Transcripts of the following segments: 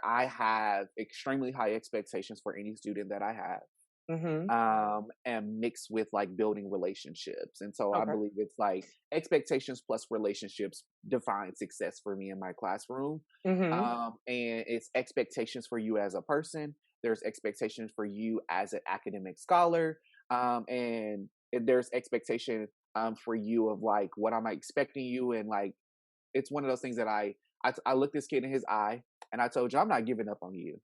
I have extremely high expectations for any student that I have. Mm-hmm. And mixed with like building relationships. And so I Okay. believe it's like expectations plus relationships define success for me in my classroom. Mm-hmm. And it's expectations for you as a person. There's expectations for you as an academic scholar. And there's expectation for you of like what am I expecting you, and like it's one of those things that I looked this kid in his eye and I told you I'm not giving up on you.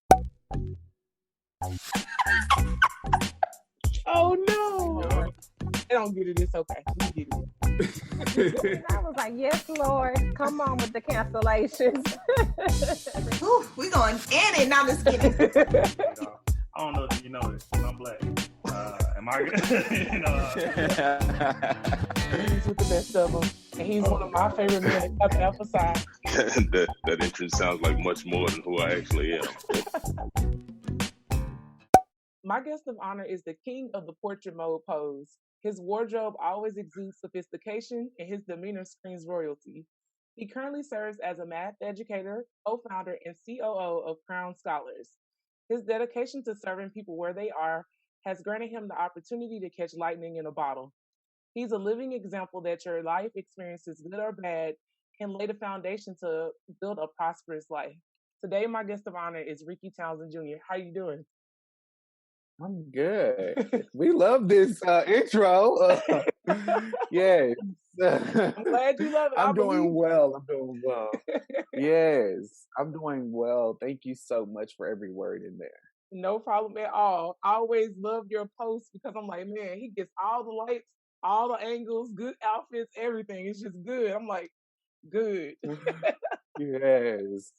Oh no! Yup. They don't get it. It's okay. We get it. I was like, yes, Lord, come on with the cancellations. Whew, we going in and now just kidding. I don't know if you know this, but I'm black. Am I good? He's with the best of them, and he's one of my favorite men to emphasize. that entrance sounds like much more than who I actually am. My guest of honor is the king of the portrait mode pose. His wardrobe always exudes sophistication, and his demeanor screams royalty. He currently serves as a math educator, co-founder, and COO of Crown Scholars. His dedication to serving people where they are has granted him the opportunity to catch lightning in a bottle. He's a living example that your life experiences, good or bad, can lay the foundation to build a prosperous life. Today, my guest of honor is Rickey Townsend Jr. How you doing? I'm good. We love this intro. Yes. I'm glad you love it. I'm doing well. I'm doing well. Yes, I'm doing well. Thank you so much for every word in there. No problem at all. I always love your posts because I'm like, man, he gets all the lights, all the angles, good outfits, everything. It's just good. I'm like, good. Yes.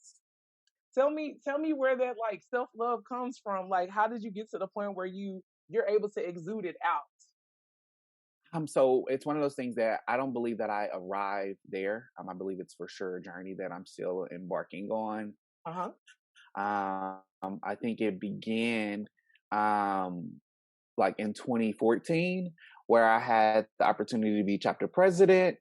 Tell me where that like self-love comes from. Like, how did you get to the point where you're able to exude it out? So it's one of those things that I don't believe that I arrived there. I believe it's for sure a journey that I'm still embarking on. Uh-huh. I think it began like in 2014, where I had the opportunity to be chapter president.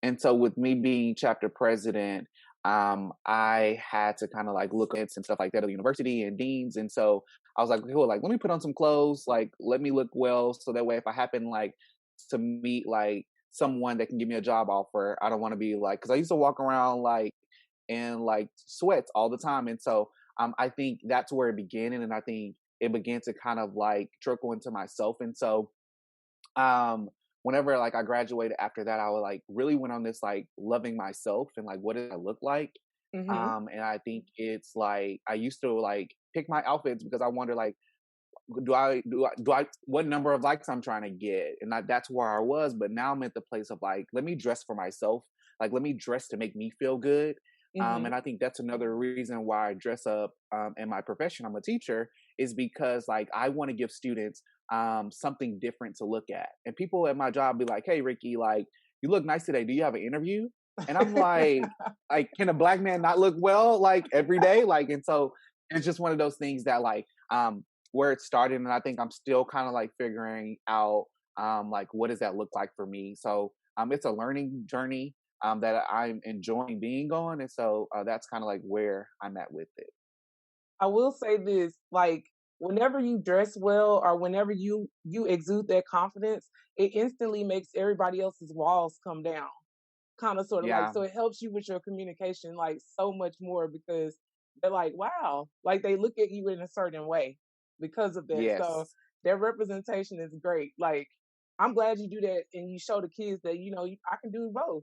And so with me being chapter president, I had to kind of like look at and stuff like that at the university and deans. And so I was like, cool, like, let me put on some clothes, like, let me look well. So that way, if I happen like to meet like someone that can give me a job offer, I don't want to be like, cause I used to walk around like in like sweats all the time. And so I think that's where it began. And I think it began to kind of like trickle into myself. And so whenever like I graduated after that, I would like really went on this like loving myself and like what did I look like. Mm-hmm. And I think it's like I used to like pick my outfits because I wonder like do I what number of likes I'm trying to get, and that's where I was. But now I'm at the place of like, let me dress for myself, like let me dress to make me feel good. Mm-hmm. And I think that's another reason why I dress up in my profession. I'm a teacher, is because like I want to give students something different to look at. And people at my job be like, hey Rickey, like you look nice today, do you have an interview? And I'm like can a black man not look well like every day? Like, and so it's just one of those things that like where it started, and I think I'm still kind of like figuring out like what does that look like for me. So it's a learning journey that I'm enjoying being on, and so that's kind of like where I'm at with it. I will say this, like whenever you dress well or whenever you exude that confidence, it instantly makes everybody else's walls come down. Kind of sort of like, Yeah. so it helps you with your communication like so much more because they're like, wow, like they look at you in a certain way because of that. So Yes. their representation is great. Like I'm glad you do that and you show the kids that I can do both.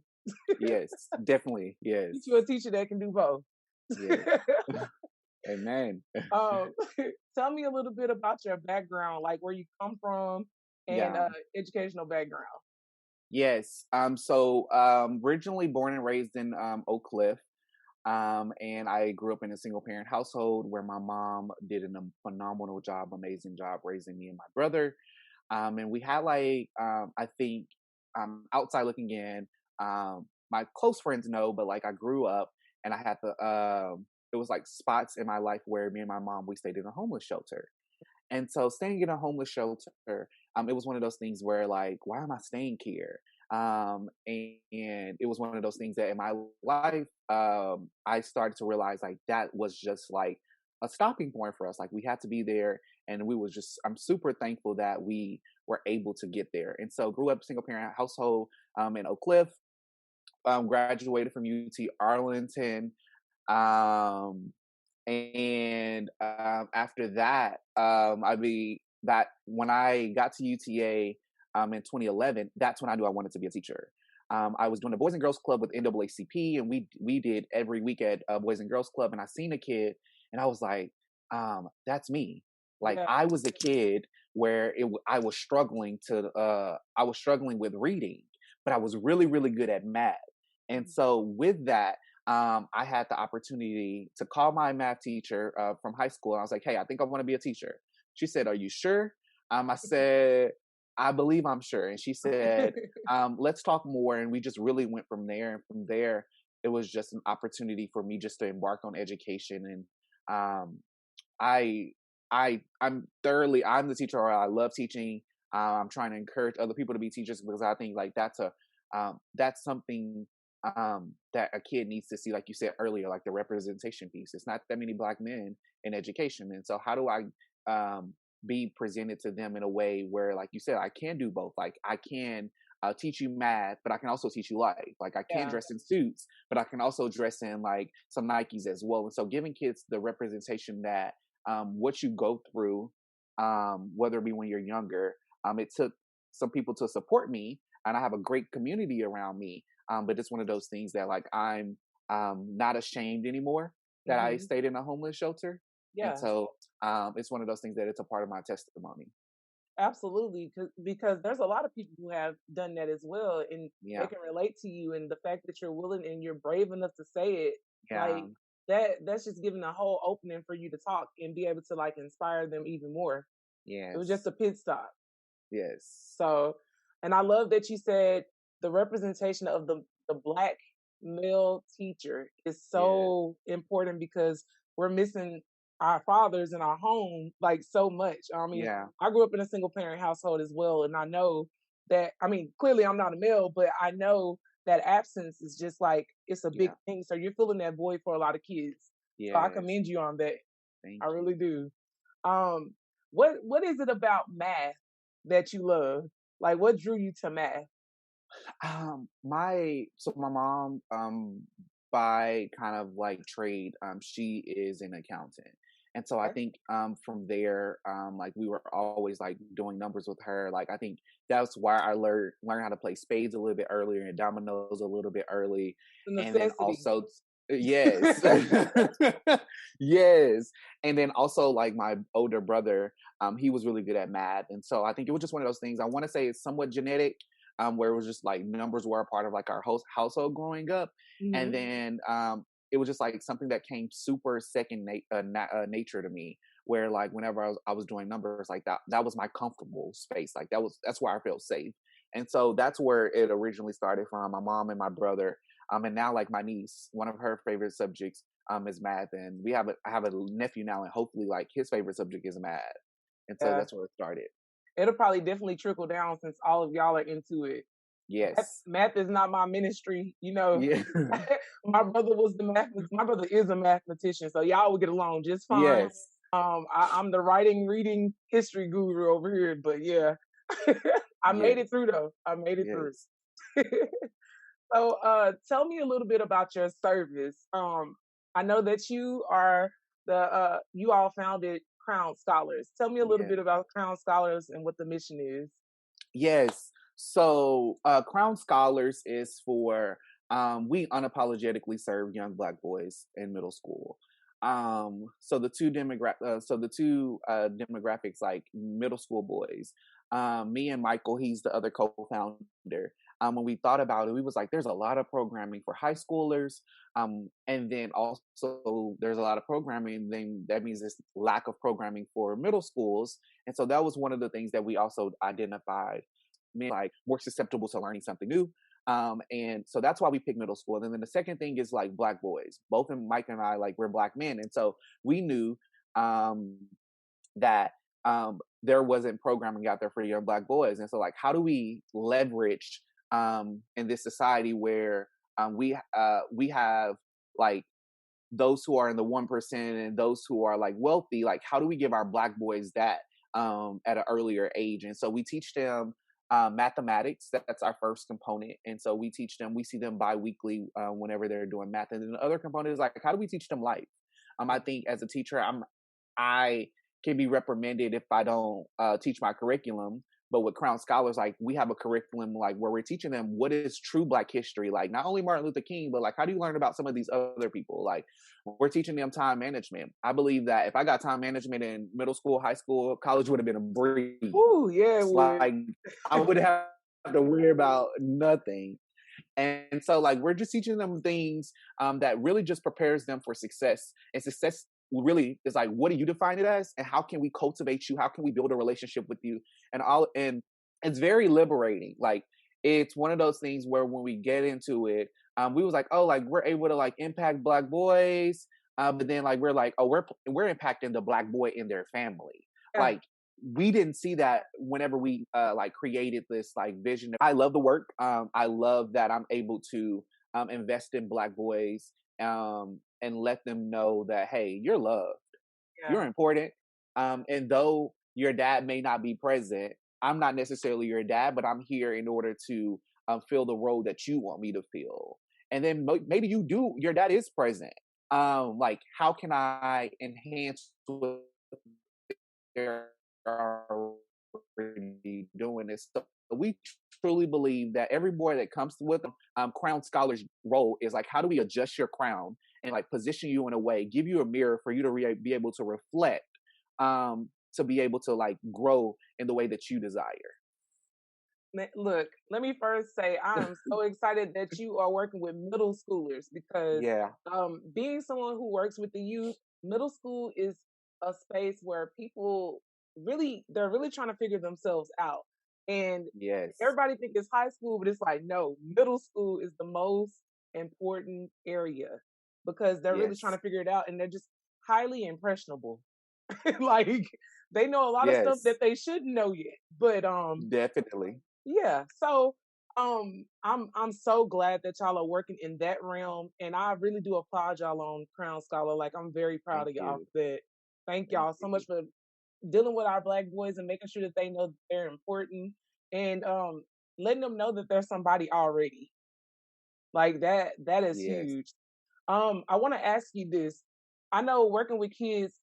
Yes. Definitely. Yes. Teach you a teacher that can do both. Yes. Amen. um, tell me a little bit about your background, like where you come from and Yeah. educational background. Yes. So originally born and raised in Oak Cliff. And I grew up in a single parent household where my mom did a phenomenal job, amazing job raising me and my brother. And we had like, I think, outside looking in, my close friends know, but like I grew up and I had it was like spots in my life where me and my mom, we stayed in a homeless shelter. And so staying in a homeless shelter, it was one of those things where like, why am I staying here? And it was one of those things that in my life, I started to realize like that was just like a stopping point for us. Like we had to be there, and I'm super thankful that we were able to get there. And so grew up single parent household in Oak Cliff, graduated from UT Arlington. Um, and after that, that when I got to UTA in 2011, that's when I knew I wanted to be a teacher. I was doing a Boys and Girls Club with NAACP, and we did every week at Boys and Girls Club. And I seen a kid, and I was like, "That's me." Like Yeah. I was a kid where I was struggling with reading, but I was really really good at math. And so with that, I had the opportunity to call my math teacher from high school. And I was like, "Hey, I think I want to be a teacher." She said, "Are you sure?" I said, "I believe I'm sure." And she said, "Let's talk more." And we just really went from there. And from there, it was just an opportunity for me just to embark on education. And um, I, I'm the teacher. I love teaching. I'm trying to encourage other people to be teachers because I think like that's something that a kid needs to see, like you said earlier, like the representation piece. It's not that many Black men in education, and so how do I be presented to them in a way where, like you said, I can do both. Like I can teach you math, but I can also teach you life. Like I can Yeah. dress in suits, but I can also dress in like some Nikes as well. And so giving kids the representation that what you go through, whether it be when you're younger, it took some people to support me, and I have a great community around me. But it's one of those things that like I'm not ashamed anymore that I Hmm. stayed in a homeless shelter. And Yeah. so it's one of those things that it's a part of my testimony. Absolutely, because there's a lot of people who have done that as well, and they Yeah. can relate to you. And the fact that you're willing and you're brave enough to say it, Yeah. like that's just giving a whole opening for you to talk and be able to like inspire them even more. It was just Yes. a pit stop. Yes. So, and I love that you said the representation of the black male teacher is Yeah. so important because we're missing our fathers in our home like so much. I mean, Yeah. I grew up in a single parent household as well, and I know that. I mean, clearly I'm not a male, but I know that absence is just like it's a big Yeah. thing. So you're filling that void for a lot of kids. So I Yes. commend you on that. Thank I you. really do. Um, what is it about math that you love? Like, what drew you to math? My mom, by kind of like trade, she is an accountant. And so I Okay. think from there, like we were always like doing numbers with her. Like I think that's why I learned how to play spades a little bit earlier and dominoes a little bit early. The And then necessity. also yes. Yes. And then also like my older brother, he was really good at math. And so I think it was just one of those things. I want to say it's somewhat genetic, where it was just like numbers were a part of like our host household growing up. And Hmm. then it was just like something that came super nature to me, where like whenever I was doing numbers like that was my comfortable space. Like that's where I felt safe. And so that's where it originally started from, my mom and my brother. And now like my niece, one of her favorite subjects is math, and I have a nephew now, and hopefully like his favorite subject is math. And so Yeah, that's where it started. it'll probably definitely trickle down since all of y'all are into it. Yes. Math is not my ministry, you know. Yeah. My brother is a mathematician, so y'all will get along just fine. Yes. I'm the writing, reading, history guru over here, but yeah, I made it Yes. through though. I made it through. Yes. So, tell me a little bit about your service. I know that you all founded Crown Scholars. Tell me a little Yeah. bit about Crown Scholars and what the mission is. Yes. So, Crown Scholars is for we unapologetically serve young Black boys in middle school. So the two demographics, like middle school boys. Me and Michael, he's the other co-founder. When we thought about it, we was like, there's a lot of programming for high schoolers, and then also there's a lot of programming. Then that means there's lack of programming for middle schools, and so that was one of the things that we also identified, men like more susceptible to learning something new. And so that's why we picked middle school. And then the second thing is like Black boys. Both Mike and I, like we're Black men, and so we knew um, that there wasn't programming out there for young Black boys. And so like, how do we leverage in this society where we have like those who are in the 1% and those who are like wealthy. Like, how do we give our Black boys that at an earlier age? And so we teach them mathematics. That's our first component. And so we teach them. We see them biweekly whenever they're doing math. And then the other component is like, how do we teach them life? I think as a teacher, I can be reprimanded if I don't teach my curriculum. But with Crown Scholars, like we have a curriculum like where we're teaching them what is true Black history, like not only Martin Luther King, but like how do you learn about some of these other people? Like we're teaching them time management. I believe that if I got time management in middle school, high school, college would have been a breeze. Ooh, yeah, it would. Like I would have to worry about nothing. And so like we're just teaching them things that really just prepares them for success. And success really is like, what do you define it as? And how can we cultivate you? How can we build a relationship with you? And it's very liberating. Like it's one of those things where when we get into it, we was like, oh, like we're able to like impact Black boys. But then like we're like, oh, we're impacting the Black boy in their family. Yeah. Like we didn't see that whenever we like created this like vision. I love the work. I love that I'm able to invest in Black boys and let them know that, hey, you're loved, you're important. And though your dad may not be present, I'm not necessarily your dad, but I'm here in order to fill the role that you want me to fill. And then maybe your dad is present. Like, how can I enhance what they're already doing this? So we truly believe that every boy that comes with Crown Scholars role is like, how do we adjust your crown and like position you in a way, give you a mirror for you to be able to reflect, to be able to like grow in the way that you desire. Look, let me first say I am so excited that you are working with middle schoolers because Yeah. Being someone who works with the youth, middle school is a space where people they're really trying to figure themselves out. And Yes. everybody thinks it's high school, but it's like, no, middle school is the most important area because they're really trying to figure it out and they're just highly impressionable. Like they know a lot of stuff that they shouldn't know yet. But definitely. yeah. So I'm so glad that y'all are working in that realm. And I really do applaud y'all on Crown Scholar. Like I'm very proud of y'all for that. Thank y'all so much for dealing with our Black boys and making sure that they know that they're important and letting them know that there's somebody already. Like that is huge. I want to ask you this. I know working with kids,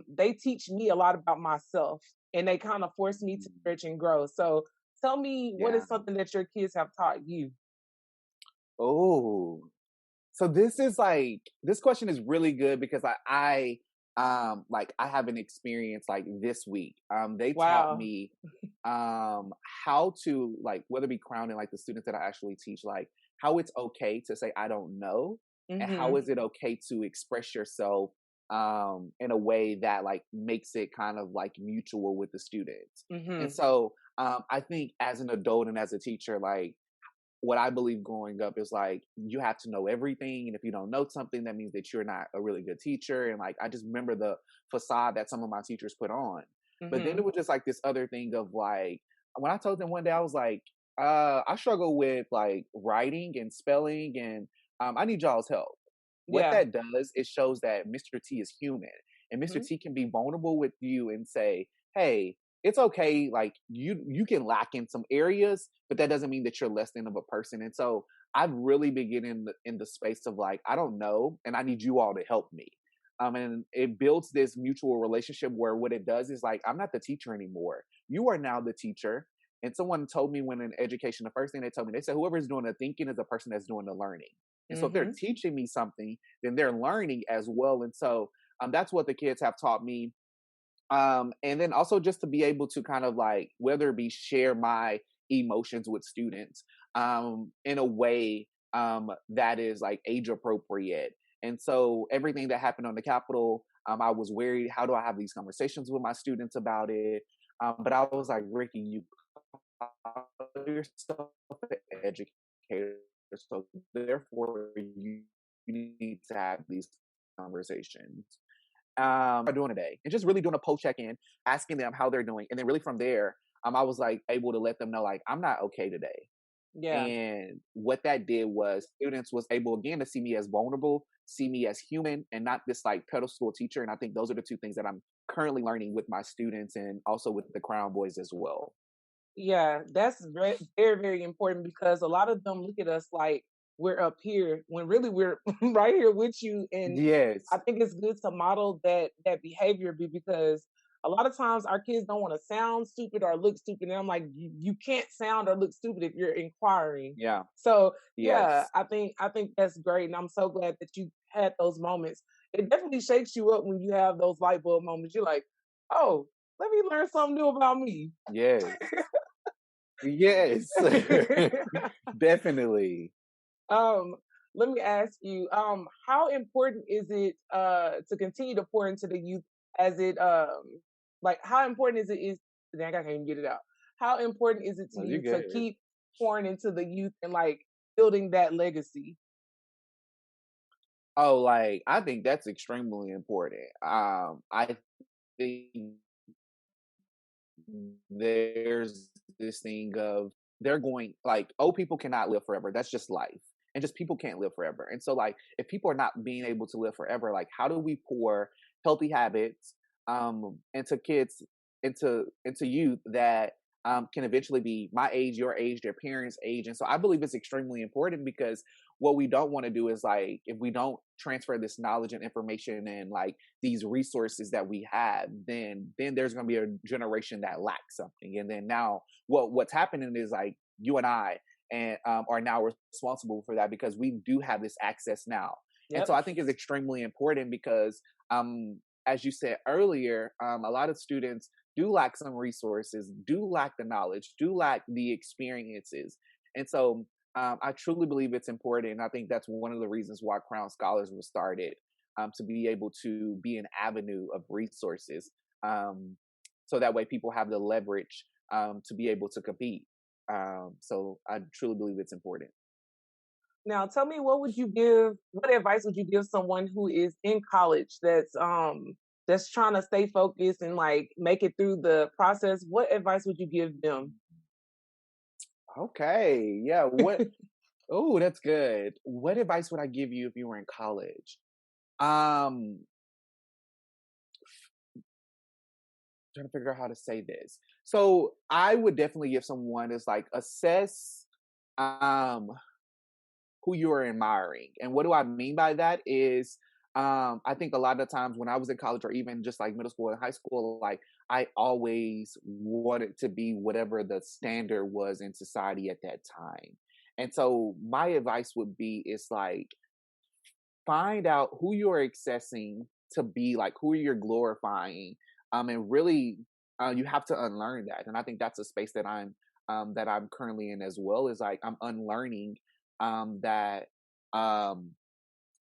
they teach me a lot about myself and they kind of force me to stretch and grow. So tell me, what is something that your kids have taught you? Oh, so this question is really good because I have an experience like this week. They taught me how to like, whether it be Crown and like the students that I actually teach, like how it's okay to say I don't know. And how is it okay to express yourself in a way that like makes it kind of like mutual with the students. And so I think as an adult and as a teacher, like what I believe growing up is like you have to know everything, and if you don't know something, that means that you're not a really good teacher. And like I just remember the facade that some of my teachers put on. But then it was just like this other thing of like when I told them one day, I was like, I struggle with like writing and spelling, and I need y'all's help. What that does, it shows that Mr. T is human, and Mr. T can be vulnerable with you and say, hey, it's okay. Like you can lack in some areas, but that doesn't mean that you're less than of a person. And so I've really been getting in the space of like, I don't know, and I need you all to help me. And it builds this mutual relationship where what it does is like, I'm not the teacher anymore. You are now the teacher. And someone told me when in education, the first thing they told me, they said, whoever's doing the thinking is the person that's doing the learning. And so if they're teaching me something, then they're learning as well. And so that's what the kids have taught me. And then also just to be able to kind of like, whether it be share my emotions with students in a way that is like age appropriate. And so everything that happened on the Capitol, I was worried, how do I have these conversations with my students about it? But I was like, Rickey, you call yourself an educator, so therefore you need to have these conversations. Doing a day and just really doing a post check-in, asking them how they're doing, and then really from there, I was like able to let them know like I'm not okay today. Yeah. And what that did was students was able again to see me as vulnerable, see me as human, and not this like pedestal teacher. And I think those are the two things that I'm currently learning with my students and also with the Crown Boys as well. Yeah, that's very, very important because a lot of them look at us like we're up here when really we're right here with you. And I Yes. think it's good to model that behavior because a lot of times our kids don't want to sound stupid or look stupid. And I'm like, you can't sound or look stupid if you're inquiring. Yeah. So yeah, Yes. I think that's great. And I'm so glad that you had those moments. It definitely shakes you up when you have those light bulb moments. You're like, oh, let me learn something new about me. Yes. Yes. Definitely. Um, Let me ask you, how important is it to continue to pour into the youth as it like how important is dang, I can't even get it out. How important is it to Well, you you to good. keep pouring into the youth and like building that legacy? Oh, like I think that's extremely important. I think there's this thing of they're going like old people cannot live forever. That's just life. And just people can't live forever. And so like if people are not being able to live forever, like how do we pour healthy habits into kids, into youth that can eventually be my age, your age, their parents' age. And so I believe it's extremely important because what we don't want to do is like if we don't transfer this knowledge and information and like these resources that we have, then there's going to be a generation that lacks something. And then now what's happening is like you and I and are now responsible for that because we do have this access now. And so Yep. I think it's extremely important because as you said earlier, a lot of students do lack some resources, do lack the knowledge, do lack the experiences. And so I truly believe it's important. And I think that's one of the reasons why Crown Scholars was started, to be able to be an avenue of resources. Um, so that way people have the leverage to be able to compete. So I truly believe it's important. Now tell me what advice would you give someone who is in college that's trying to stay focused and like make it through the process? What advice would you give them? Okay. Yeah. Oh, that's good. What advice would I give you if you were in college? Um, trying to figure out how to say this. So I would definitely give someone is like assess um who you are admiring. And what do I mean by that is I think a lot of times when I was in college or even just like middle school and high school, like I always wanted to be whatever the standard was in society at that time. And so my advice would be is like find out who you're accessing to be, like who you're glorifying, and really you have to unlearn that. And I think that's a space that I'm currently in as well, is like I'm unlearning that um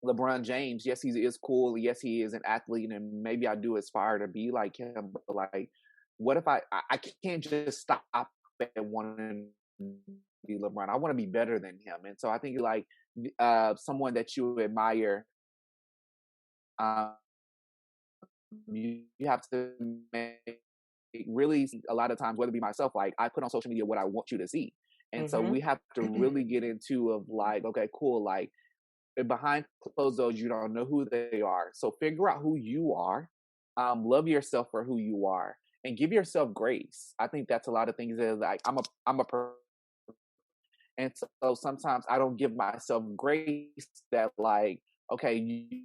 LeBron James, yes, he is cool, yes, he is an athlete, and maybe I do aspire to be like him, but like what if I can't just stop at wanting to be LeBron. I want to be better than him. And so I think like someone that you admire, um, you have to make really a lot of times, whether it be myself, like I put on social media what I want you to see. And so Hmm. we have to really get into of like, okay, cool, like behind closed doors, you don't know who they are. So figure out who you are, love yourself for who you are, and give yourself grace. I think that's a lot of things that like and so sometimes I don't give myself grace that like, okay,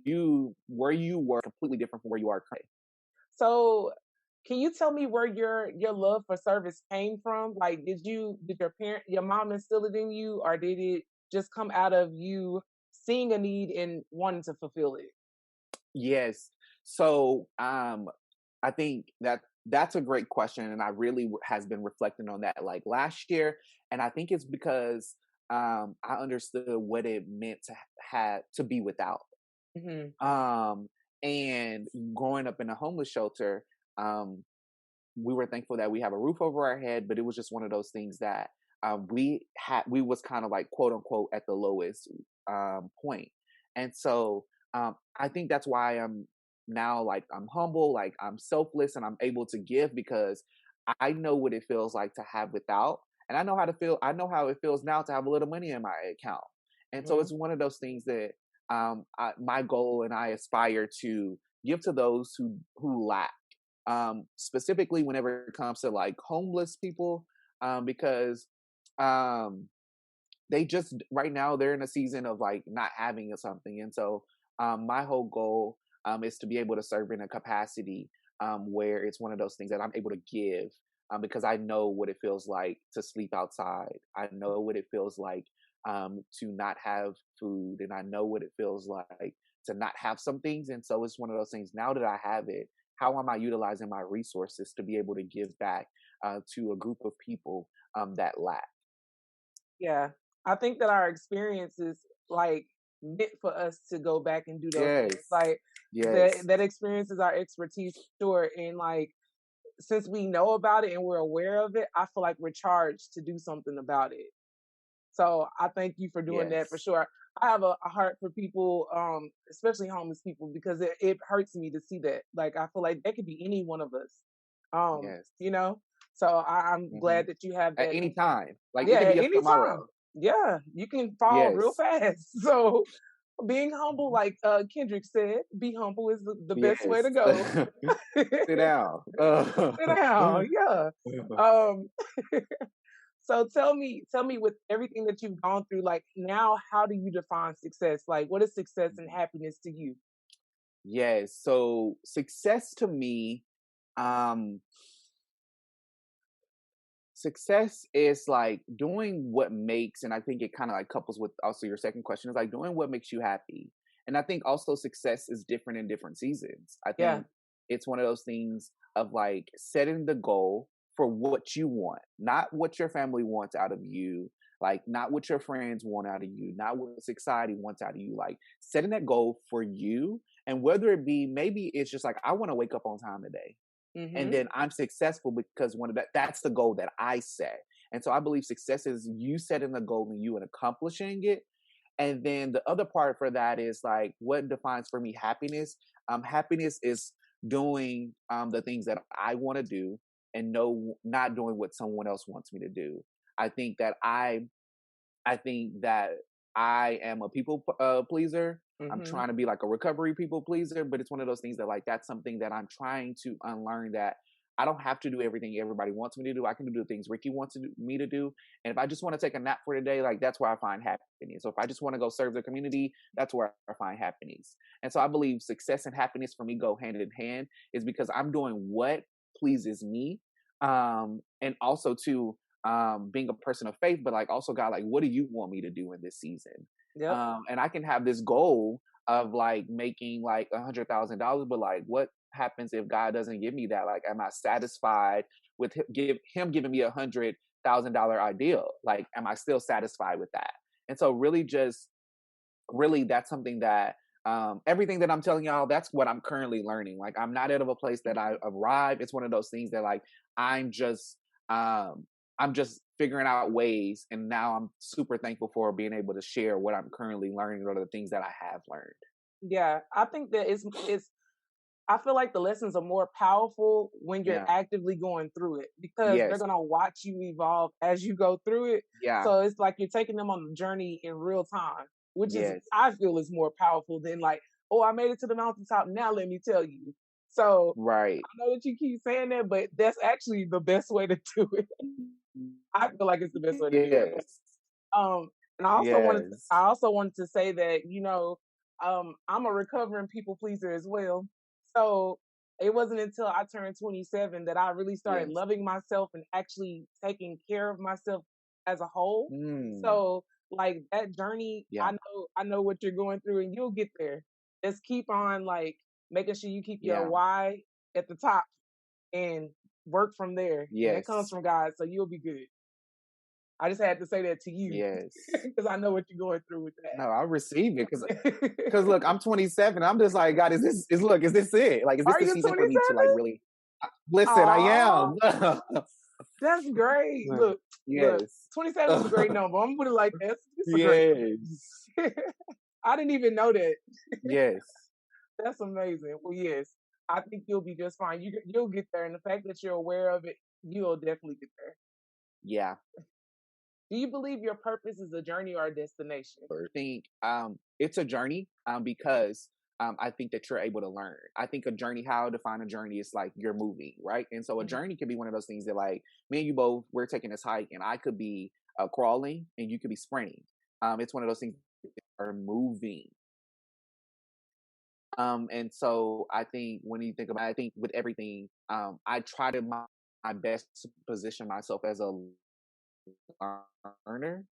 you where you were completely different from where you are currently. So, can you tell me where your love for service came from? Like, did your mom instill it in you, or did it just come out of you seeing a need and wanting to fulfill it? Yes. So I think that that's a great question, and I really has been reflecting on that like last year, and I think it's because I understood what it meant to have to be without. Hmm. Um, and growing up in a homeless shelter, um, we were thankful that we have a roof over our head, but it was just one of those things that we was kind of like quote unquote at the lowest point. And so I think that's why I'm now like I'm humble, like I'm selfless, and I'm able to give because I know what it feels like to have without, And I know how it feels now to have a little money in my account. And so Mhm. it's one of those things that my goal and I aspire to give to those who lack. Specifically whenever it comes to like homeless people, because um they just right now they're in a season of like not having something. And so my whole goal is to be able to serve in a capacity where it's one of those things that I'm able to give, because I know what it feels like to sleep outside. I know what it feels like to not have food, and I know what it feels like to not have some things. And so it's one of those things, now that I have it, how am I utilizing my resources to be able to give back to a group of people that lack? Yeah. I think that our experience is like meant for us to go back and do those things. Yes. Like Yes. that experience is our expertise, sure. And like since we know about it and we're aware of it, I feel like we're charged to do something about it. So I thank you for doing that for Yes. sure. I have a heart for people, especially homeless people, because it hurts me to see that. Like I feel like that could be any one of us. Yes. You know? So I'm Hmm. glad that you have At that. any time. Like Yeah, it could at be us any time. tomorrow. Yeah, you can fall real Yes. fast. So being humble, Mhm. like Kendrick said, be humble is the best way Yes. to go. Sit down. Sit down, yeah. Um, so tell me with everything that you've gone through, like now, how do you define success? Like, what is success and happiness to you? Yes. So success to me, um, success is like doing what makes, and I think it kind of like couples with also your second question, is like doing what makes you happy. And I think also success is different in different seasons. I Yeah. think it's one of those things of like setting the goal for what you want, not what your family wants out of you, like not what your friends want out of you, not what society wants out of you, like setting that goal for you. And whether it be, maybe it's just like, I want to wake up on time today, and Mm-hmm. then I'm successful because one of that's the goal that I set. And so I believe success is you setting the goal and you and accomplishing it. And then the other part for that is like what defines for me happiness. Happiness is doing the things that I want to do, and no, not doing what someone else wants me to do. I think that I think that I am a people pleaser. I'm Mm-hmm. trying to be like a recovery people pleaser, but it's one of those things that like that's something that I'm trying to unlearn, that I don't have to do everything everybody wants me to do. I can do the things Ricky wants me to do. And if I just want to take a nap for today, like that's where I find happiness. So if I just want to go serve the community, that's where I find happiness. And so I believe success and happiness for me go hand in hand, is because I'm doing what pleases me. And also to being a person of faith, but like also God, like, what do you want me to do in this season? Yep. And I can have this goal of like making like $100,000, but like, what happens if God doesn't give me that? Like, am I satisfied with him giving me $100,000 ideal? Like, am I still satisfied with that? And so really just really that's something that everything that I'm telling y'all, that's what I'm currently learning. Like I'm not out of a place that I arrived. It's one of those things that like I'm just um I'm just figuring out ways, and now I'm super thankful for being able to share what I'm currently learning or the things that I have learned. Yeah. I think that it's I feel like the lessons are more powerful when you're Yeah. actively going through it because they're Yes. gonna watch you evolve as you go through it. Yeah. So it's like you're taking them on the journey in real time, which is Yes. I feel is more powerful than like, oh, I made it to the mountaintop. Now let me tell you. So Right. I know that you keep saying that, but that's actually the best way to do it. I feel like it's the best way to do it. Yes. Um, and Yes. I also wanted to say that, I'm a recovering people pleaser as well. So it wasn't until I turned 27 that I really started Yes. loving myself and actually taking care of myself as a whole. Mm. So like that journey, Yeah. I know what you're going through and you'll get there. Just keep on like making sure you keep your Yeah. why at the top and work from there. And that comes Yes. from God, so you'll be good. I just had to say that to you Yes. because I know what you're going through with No, I receive it because that. look, I'm 27. I'm just like, God, is this it? Like, is this Are the you season for me to like 27? really listen? I Oh, am. that's great. Look, Yes. 27 is a great number. I'm gonna put it like that. It's a great Yes. number. I didn't even know that. Yes. That's amazing. Well, yes, I think you'll be just fine. You'll get there, and the fact that you're aware of it, you'll definitely get there. Yeah. Do you believe your purpose is a journey or a destination? I think it's a journey because I think that you're able to learn. I think a journey, how I define a journey is like you're moving, right? And so a Mhm. journey can be one of those things that like me and you both, we're taking this hike and I could be crawling and you could be sprinting. It's one of those things that are moving. And so I think when you think about, I think with everything, I try to my best to position myself as a learner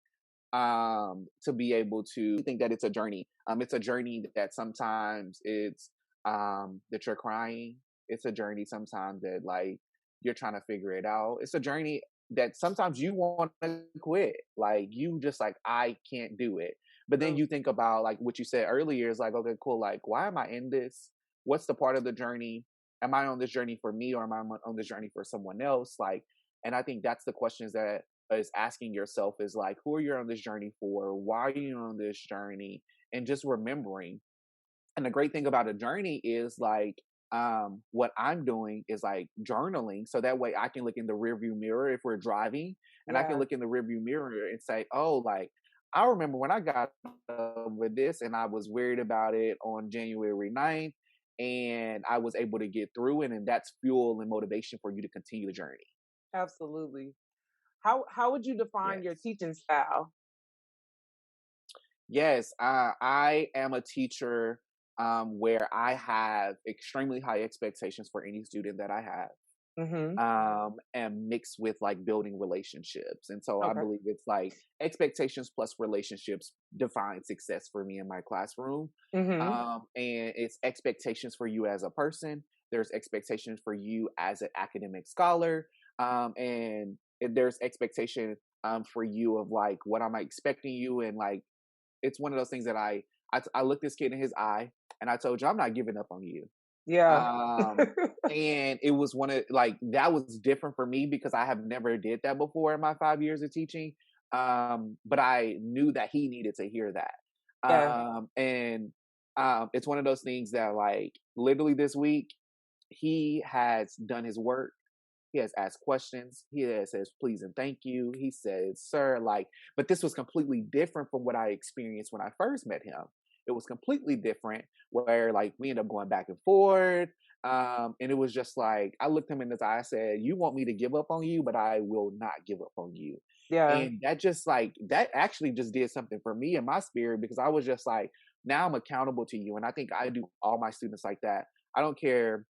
to be able to think that it's a journey. It's a journey that sometimes it's that you're crying. It's a journey sometimes that like you're trying to figure it out. It's a journey that sometimes you want to quit. Like you just like I can't do it. But then True. you think about like what you said earlier is like okay, cool. Like why am I in this? What's the part of the journey? Am I on this journey for me or am I on this journey for someone else? Like, and I think that's the questions that is asking yourself is like, who are you on this journey for? Why are you on this journey? And just remembering. And the great thing about a journey is like, what I'm doing is like journaling. So that way I can look in the rearview mirror if we're driving and I can Yeah, look in the rearview mirror and say, oh, like, I remember when I got with this and I was worried about it on January 9th and I was able to get through it. And that's fuel and motivation for you to continue the journey. absolutely. How would you define your Yes. teaching style? Yes, I am a teacher where I have extremely high expectations for any student that I have, Mhm. and mixed with like building relationships. And so I Okay. believe it's like expectations plus relationships define success for me in my classroom. Mhm. And it's expectations for you as a person. There's expectations for you as an academic scholar, and there's expectation for you of like what am I expecting you and like it's one of those things that I looked this kid in his eye and I told you I'm not giving up on you. Yeah. Um, and it was one of like that was different for me because I have never did that before in my 5 years of teaching. But I knew that he needed to hear that. Yeah. And it's one of those things that like literally this week he has done his work. He has asked questions. He has says please and thank you. He says, sir, like, but this was completely different from what I experienced when I first met him. It was completely different where like we ended up going back and forth. And it was just like I looked him in his eye, I said, you want me to give up on you, but I will not give up on you. Yeah. And that just like that actually just did something for me in my spirit because I was just like, now I'm accountable to you. And I think I do all my students like that. I don't care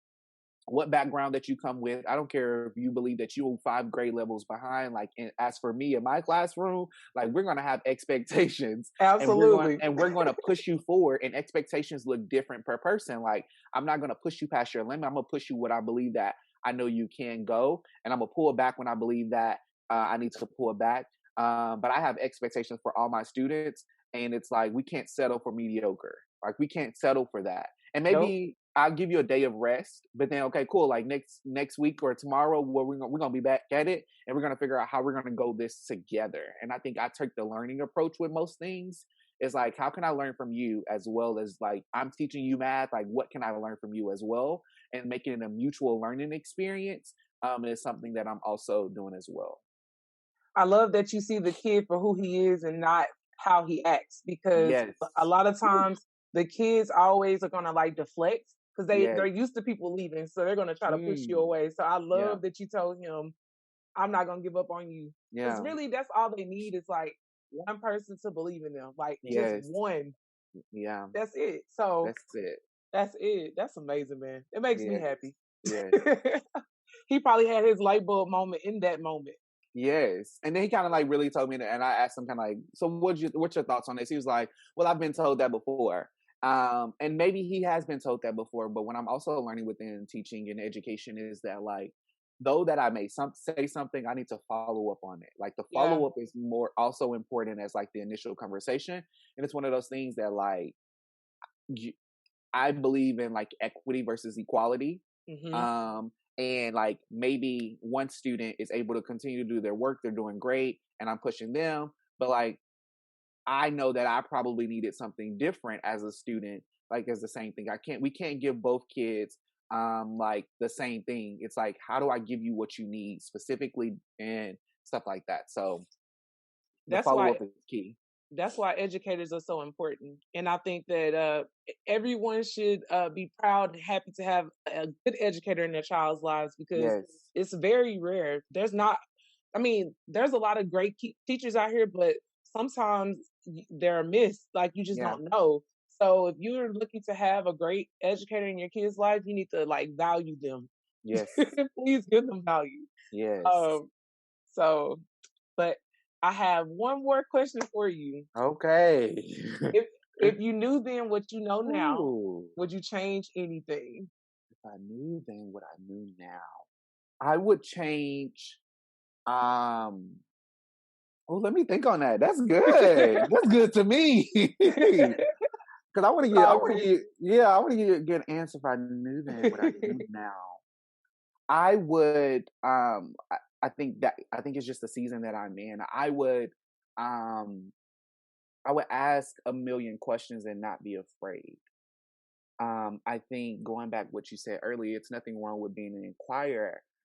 what background that you come with. I don't care if you believe that you're 5 grade levels behind. Like, and as for me in my classroom, like we're gonna have expectations, Absolutely. and we're gonna push you forward. And expectations look different per person. Like, I'm not gonna push you past your limit. I'm gonna push you what I believe that I know you can go, and I'm gonna pull it back when I believe that I need to pull it back. But I have expectations for all my students, and it's like we can't settle for mediocre. Like we can't settle for that. And Nope. maybe I'll give you a day of rest, but then okay, cool. Like next week or tomorrow, where we're gonna be back at it, and we're gonna figure out how we're gonna go this together. And I think I take the learning approach with most things. Is like, how can I learn from you as well as like I'm teaching you math? Like, what can I learn from you as well? And making it a mutual learning experience is something that I'm also doing as well. I love that you see the kid for who he is and not how he acts because Yes. a lot of Whew. times the kids always are gonna like deflect because they're Yes. used to people leaving, so they're gonna try to push you Mm. away. So I Yeah. love that you told him, "I'm not gonna give up on you," because Yeah. really that's all they need is like one person to believe in them, like just Yes. one. Yeah. That's it. So That's it. that's it. That's amazing, man. It makes me Yes. happy. Yes. He probably had his light bulb moment in that moment. Yes. And then he kind of like really told me that, and I asked him kind of like, so what's your thoughts on this? He was like, well, I've been told that before. And maybe he has been told that before, but what I'm also learning within teaching and education is that like, though that I may say something, I need to follow up on it. Like the Yeah. follow up is more also important as like the initial conversation. And it's one of those things that like, you, I believe in like equity versus equality. Hmm. Um, and like maybe one student is able to continue to do their work, they're doing great, and I'm pushing them. But like I know that I probably needed something different as a student, like as the same thing. We can't give both kids like the same thing. It's like how do I give you what you need specifically and stuff like that. So The That's follow why up is key. that's why educators are so important. And I think that everyone should be proud and happy to have a good educator in their child's lives because Yes. it's very rare. There's not, I mean, there's a lot of great teachers out here, but sometimes they're missed. Like you just Yeah. don't know. So if you're looking to have a great educator in your kid's life, you need to like value them. Yes. Please give them value. Yes. Um, so, but I have one more question for you. Okay. If if you knew then what you know now, Ooh. would you change anything? If I knew then what I knew now, I would change. Um. Oh, let me think on that. That's good. That's good to me. Because I want to It's get, I all want to good. get, yeah, I want to get a good answer. If I knew then what I knew now, I would. I think it's just the season that I'm in. Um, I would ask a million questions and not be afraid. I think going back what you said earlier, it's nothing wrong with being an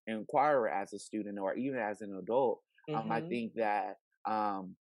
inquirer as a student or even as an adult. I Hmm. think that um,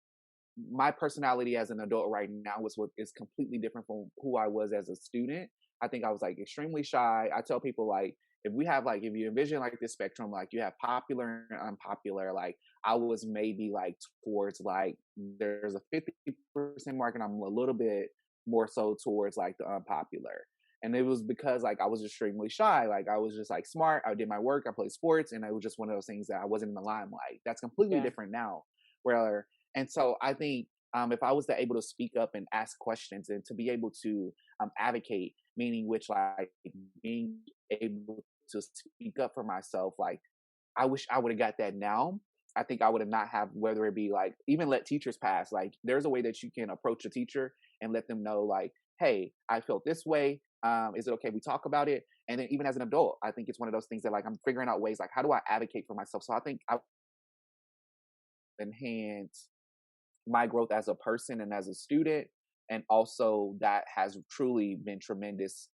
my personality as an adult right now is completely different from who I was as a student. I think I was like extremely shy. I tell people like if you envision like this spectrum, like you have popular and unpopular, like I was maybe like towards like there's a 50% mark and I'm a little bit more so towards like the unpopular. And it was because like I was extremely shy. Like I was just like smart. I did my work. I played sports, and it was just one of those things that I wasn't in the limelight. That's completely Yeah. different now. Where and so I think if I was to able to speak up and ask questions and to be able to advocate, meaning which like being able to speak up for myself, like I wish I would have got that now. I think I would have not have whether it be like even let teachers pass. Like there's a way that you can approach a teacher and let them know like, hey, I felt this way. Is it okay we talk about it? And then even as an adult, I think it's one of those things that like I'm figuring out ways like how do I advocate for myself. So I think I enhance my growth as a person and as a student, and also that has truly been tremendous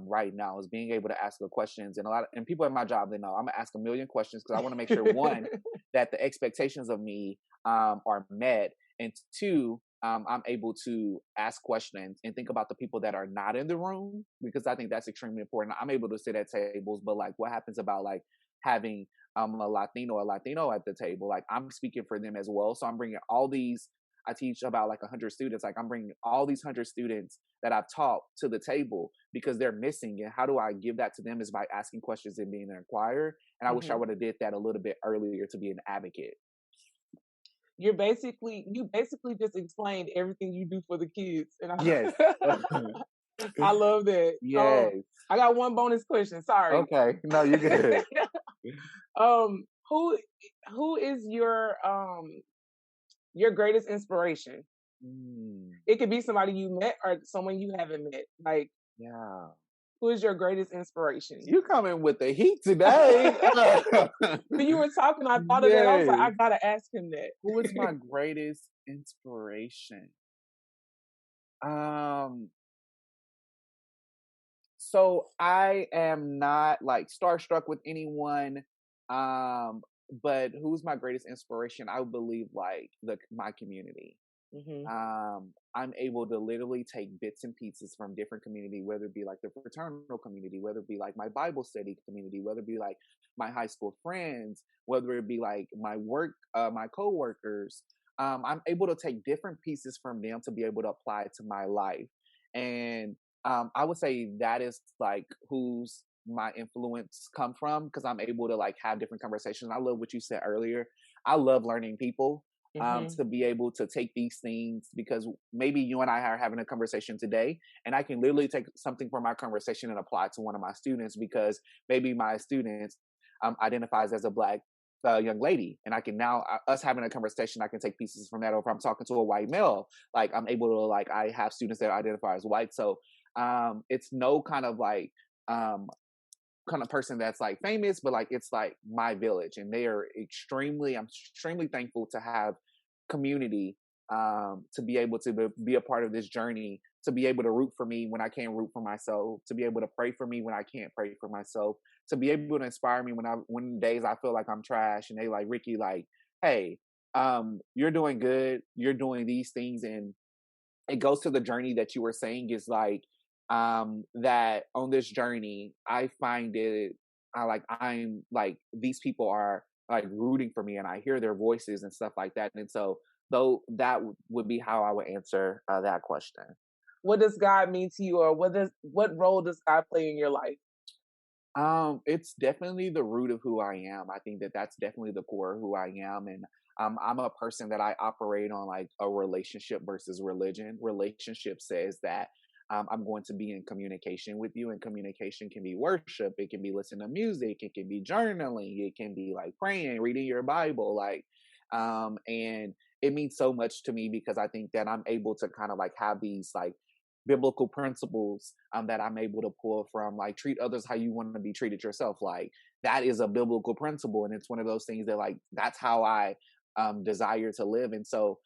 right now is being able to ask the questions and and people at my job they know I'm gonna ask a million questions because I want to make sure one that the expectations of me are met, and two I'm able to ask questions and think about the people that are not in the room because I think that's extremely important. I'm able to sit at tables, but like what happens about like having a Latino at the table? Like I'm speaking for them as well, so I'm bringing all these. I teach about like 100 students. Like I'm bringing all these 100 students that I've taught to the table because they're missing. And how do I give that to them is by asking questions and being an inquirer. And I wish I Hmm. would have did that a little bit earlier to be an advocate. You basically just explained everything you do for the kids, and Yes. I love that. Yes. I got one bonus question. Sorry. Okay. No, you're good. um, who who is your greatest inspiration? Mm, It could be somebody you met or someone you haven't met. Like, yeah. who is your greatest inspiration? You coming with the heat today. When you were talking, I thought of that. I was like, Yes. I gotta ask him that. Who is my greatest inspiration? Um, so I am not like starstruck with anyone. Um, but who's my greatest inspiration? I would believe like my community. Hmm. I'm able to literally take bits and pieces from different community, whether it be like the fraternal community, whether it be like my Bible study community, whether it be like my high school friends, whether it be like my work, my coworkers. I'm able to take different pieces from them to be able to apply it to my life. And I would say that is like who's my influence come from because I'm able to like have different conversations. I love what you said earlier. I love learning people Hmm. to be able to take these things because maybe you and I are having a conversation today and I can literally take something from our conversation and apply it to one of my students because maybe my students identifies as a black young lady and I can now us having a conversation I can take pieces from that, or if I'm talking to a white male like I'm able to like I have students that identify as white, so it's no kind of like um kind of person that's like famous, but like it's like my village, and they are I'm extremely thankful to have community to be able to be a part of this journey, to be able to root for me when I can't root for myself, to be able to pray for me when I can't pray for myself, to be able to inspire me when days I feel like I'm trash and they like Ricky like, hey, you're doing good, you're doing these things, and it goes to the journey that you were saying is like that on this journey I find it I'm like these people are like rooting for me and I hear their voices and stuff like that, and so though that would be how I would answer that question. What does God mean to you, or what role does God play in your life? It's definitely the root of who I am. I think that that's definitely the core of who I am, and I'm a person that I operate on like a relationship versus religion. Relationship says that I'm going to be in communication with you, and communication can be worship, it can be listening to music, it can be journaling, it can be like praying, reading your Bible, like, and it means so much to me because I think that I'm able to kind of like have these like biblical principles that I'm able to pull from, like treat others how you want to be treated yourself. Like that is a biblical principle, and it's one of those things that like that's how I desire to live. And so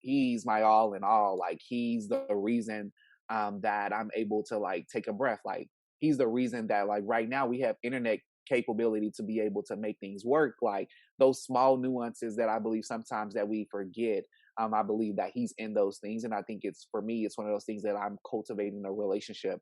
he's my all in all. Like he's the reason that I'm able to like take a breath. Like he's the reason that like right now we have internet capability to be able to make things work. Like those small nuances that I believe sometimes that we forget, I believe that he's in those things, and I think it's for me. It's one of those things that I'm cultivating a relationship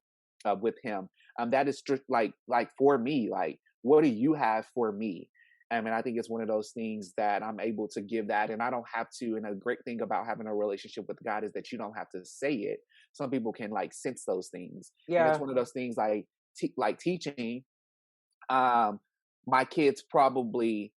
with him. That is strict, like for me. Like, what do you have for me? And I think it's one of those things that I'm able to give that, and I don't have to. And a great thing about having a relationship with God is that you don't have to say it. Some people can like sense those things, and it's Yeah. one of those things like like teaching. My kids probably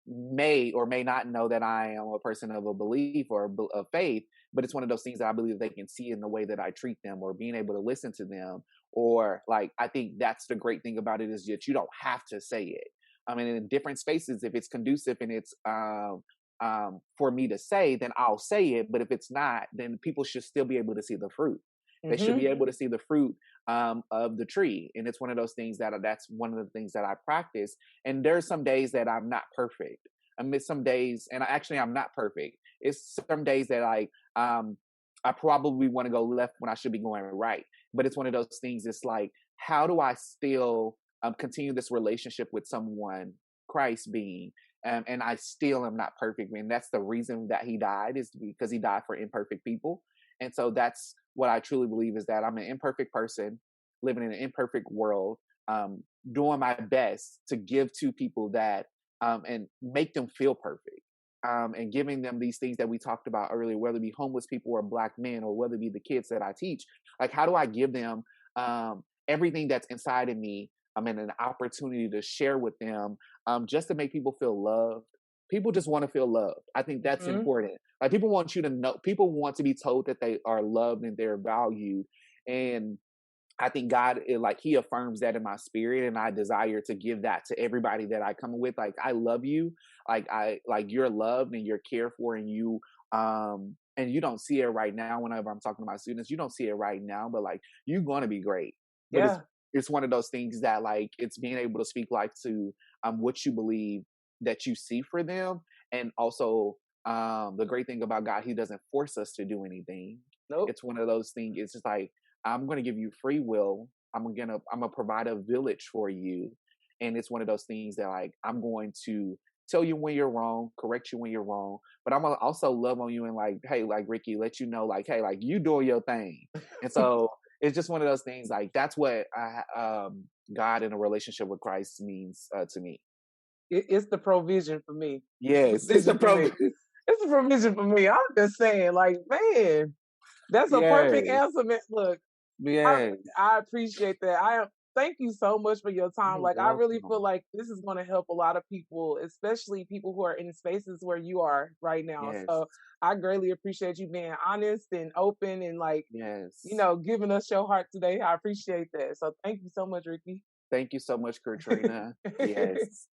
may or may not know that I am a person of a belief or of faith, but it's one of those things that I believe they can see in the way that I treat them or being able to listen to them. Or like, I think that's the great thing about it is that you don't have to say it. I mean, in different spaces, if it's conducive and it's for me to say, then I'll say it. But if it's not, then people should still be able to see the fruit. They should be able to see the fruit of the tree. And it's one of those things that's one of the things that I practice. And there's some days that I'm not perfect. I miss some days, and I'm not perfect. It's some days that I probably want to go left when I should be going right. But it's one of those things. It's like, how do I still continue this relationship with someone, Christ being, and I still am not perfect. And that's the reason that he died, is because he died for imperfect people. And so that's what I truly believe, is that I'm an imperfect person living in an imperfect world, doing my best to give to people that and make them feel perfect, and giving them these things that we talked about earlier, whether it be homeless people or Black men, or whether it be the kids that I teach. Like, how do I give them everything that's inside of me, and an opportunity to share with them, just to make people feel loved. People just want to feel loved. I think that's important. Like, people want you to know, people want to be told that they are loved and they're valued. And I think God, like, he affirms that in my spirit, and I desire to give that to everybody that I come with. Like, I love you. Like you're loved and you're cared for, and you don't see it right now. Whenever I'm talking to my students, you don't see it right now, but like, you're going to be great. But Yeah. it's one of those things that, like, it's being able to speak life to what you believe that you see for them. And also, the great thing about God, he doesn't force us to do anything. Nope. It's one of those things. It's just like, I'm going to give you free will. I'm gonna provide a village for you. And it's one of those things that, like, I'm going to tell you when you're wrong, correct you when you're wrong, but I'm gonna also love on you and, like, hey, like, Rickey, let you know, like, hey, like, you doing your thing. And so it's just one of those things. Like, that's what God in a relationship with Christ means to me. It's the provision for me. Yes, it's the provision. It's a provision for me. I'm just saying, like, man, that's a perfect Yes. answer, man. Look, Yes. I appreciate that. Thank you so much for your time. You're Like, I really welcome. feel like this is going to help a lot of people, especially people who are in spaces where you are right now. Yes. So I greatly appreciate you being honest and open and, like, Yes. giving us your heart today. I appreciate that. So thank you so much, Rickey. Thank you so much, Katrina. Yes.